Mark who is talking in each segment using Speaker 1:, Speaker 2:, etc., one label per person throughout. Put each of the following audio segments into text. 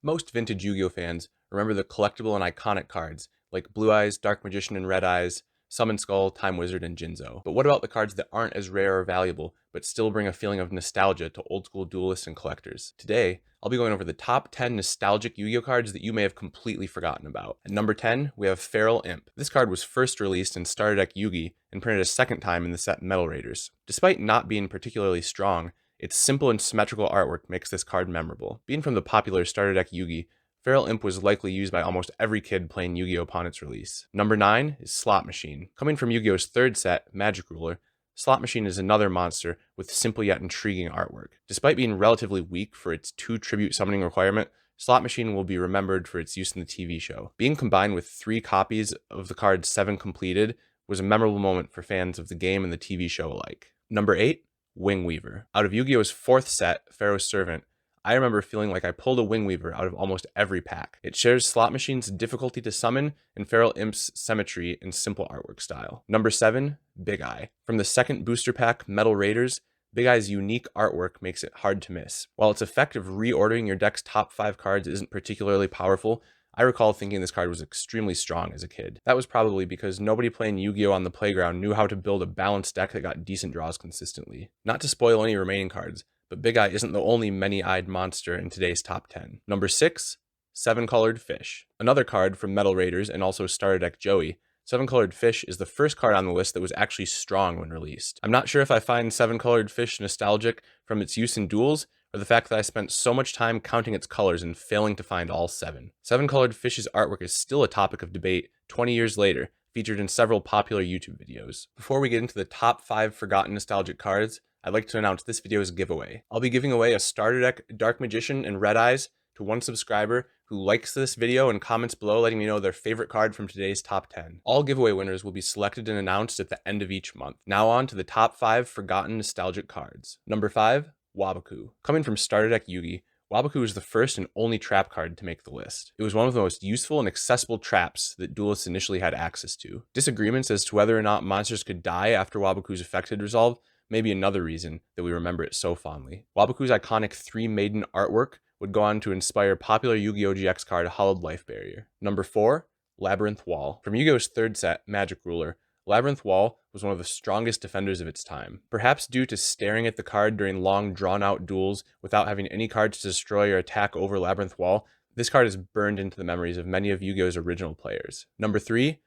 Speaker 1: Most vintage Yu-Gi-Oh fans remember the collectible and iconic cards, like Blue Eyes, Dark Magician and Red Eyes, Summon Skull, Time Wizard, and Jinzo. But what about the cards that aren't as rare or valuable, but still bring a feeling of nostalgia to old school duelists and collectors? Today, I'll be going over the top 10 nostalgic Yu-Gi-Oh cards that you may have completely forgotten about. At number 10, we have Feral Imp. This card was first released in Starter Deck Yugi and printed a second time in the set Metal Raiders. Despite not being particularly strong, its simple and symmetrical artwork makes this card memorable. Being from the popular Starter Deck Yugi, Feral Imp was likely used by almost every kid playing Yu-Gi-Oh upon its release. Number 9 is Slot Machine. Coming from Yu-Gi-Oh's third set, Magic Ruler, Slot Machine is another monster with simple yet intriguing artwork. Despite being relatively weak for its 2 tribute summoning requirement, Slot Machine will be remembered for its use in the TV show. Being combined with 3 copies of the card 7 completed was a memorable moment for fans of the game and the TV show alike. Number 8, Wing Weaver. Out of Yu-Gi-Oh's 4th set, Pharaoh's Servant, I remember feeling like I pulled a Wing Weaver out of almost every pack. It shares Slot Machine's difficulty to summon and Feral Imp's symmetry and simple artwork style. Number 7, Big Eye. From the second booster pack, Metal Raiders, Big Eye's unique artwork makes it hard to miss. While its effect of reordering your deck's top 5 cards isn't particularly powerful, I recall thinking this card was extremely strong as a kid. That was probably because nobody playing Yu-Gi-Oh on the playground knew how to build a balanced deck that got decent draws consistently. Not to spoil any remaining cards, but Big Eye isn't the only many-eyed monster in today's top 10. Number 6, Seven Colored Fish. Another card from Metal Raiders and also Starter Deck Joey, Seven Colored Fish is the first card on the list that was actually strong when released. I'm not sure if I find Seven Colored Fish nostalgic from its use in duels, or the fact that I spent so much time counting its colors and failing to find all 7. Seven Colored Fish's artwork is still a topic of debate 20 years later, featured in several popular YouTube videos. Before we get into the top 5 forgotten nostalgic cards, I'd like to announce this video's giveaway. I'll be giving away a Starter Deck Dark Magician and Red Eyes to one subscriber who likes this video and comments below letting me know their favorite card from today's top 10. All giveaway winners will be selected and announced at the end of each month. Now on to the top 5 forgotten nostalgic cards. Number 5, Waboku. Coming from Starter Deck Yugi, Waboku is the first and only trap card to make the list. It was one of the most useful and accessible traps that duelists initially had access to. Disagreements as to whether or not monsters could die after Waboku's effect had resolved may be another reason that we remember it so fondly. Waboku's iconic 3 maiden artwork would go on to inspire popular Yu-Gi-Oh! GX card Hollowed Life Barrier. Number 4, Labyrinth Wall. From Yu-Gi-Oh's third set, Magic Ruler, Labyrinth Wall was one of the strongest defenders of its time. Perhaps due to staring at the card during long, drawn-out duels without having any cards to destroy or attack over Labyrinth Wall, this card is burned into the memories of many of Yu-Gi-Oh's original players. Number 3,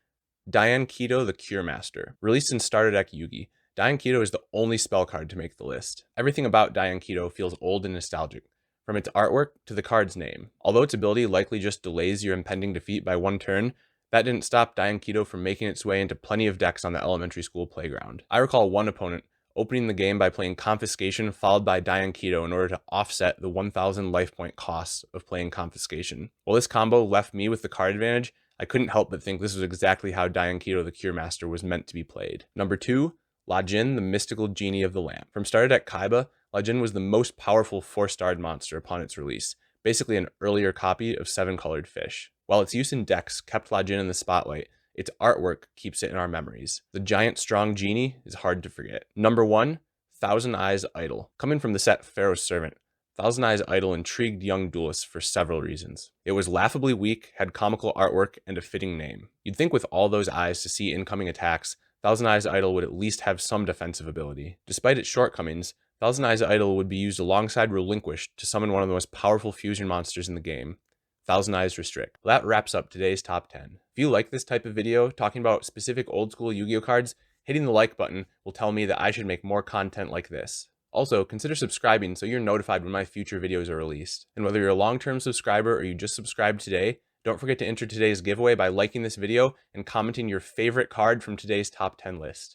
Speaker 1: Dian Keto the Cure Master. Released in Starter Deck Yugi, Dian Keto is the only spell card to make the list. Everything about Dian Keto feels old and nostalgic, from its artwork to the card's name. Although its ability likely just delays your impending defeat by 1 turn, that didn't stop Dian Keto from making its way into plenty of decks on the elementary school playground. I recall one opponent opening the game by playing Confiscation followed by Dian Keto in order to offset the 1,000 life point costs of playing Confiscation. While this combo left me with the card advantage, I couldn't help but think this was exactly how Dian Keto the Cure Master was meant to be played. Number 2, Lajin, the Mystical Genie of the Lamp. From Starter Deck Kaiba, Lajin was the most powerful 4-starred monster upon its release, basically an earlier copy of Seven Colored Fish. While its use in decks kept Lajin in the spotlight, its artwork keeps it in our memories. The giant strong genie is hard to forget. Number 1, Thousand Eyes Idol. Coming from the set Pharaoh's Servant, Thousand Eyes Idol intrigued young duelists for several reasons. It was laughably weak, had comical artwork, and a fitting name. You'd think with all those eyes to see incoming attacks, Thousand Eyes Idol would at least have some defensive ability. Despite its shortcomings, Thousand Eyes Idol would be used alongside Relinquish to summon one of the most powerful fusion monsters in the game, Thousand Eyes Restrict. Well, that wraps up today's top 10. If you like this type of video, talking about specific old school Yu-Gi-Oh cards, hitting the like button will tell me that I should make more content like this. Also, consider subscribing so you're notified when my future videos are released. And whether you're a long-term subscriber or you just subscribed today, don't forget to enter today's giveaway by liking this video and commenting your favorite card from today's top 10 list.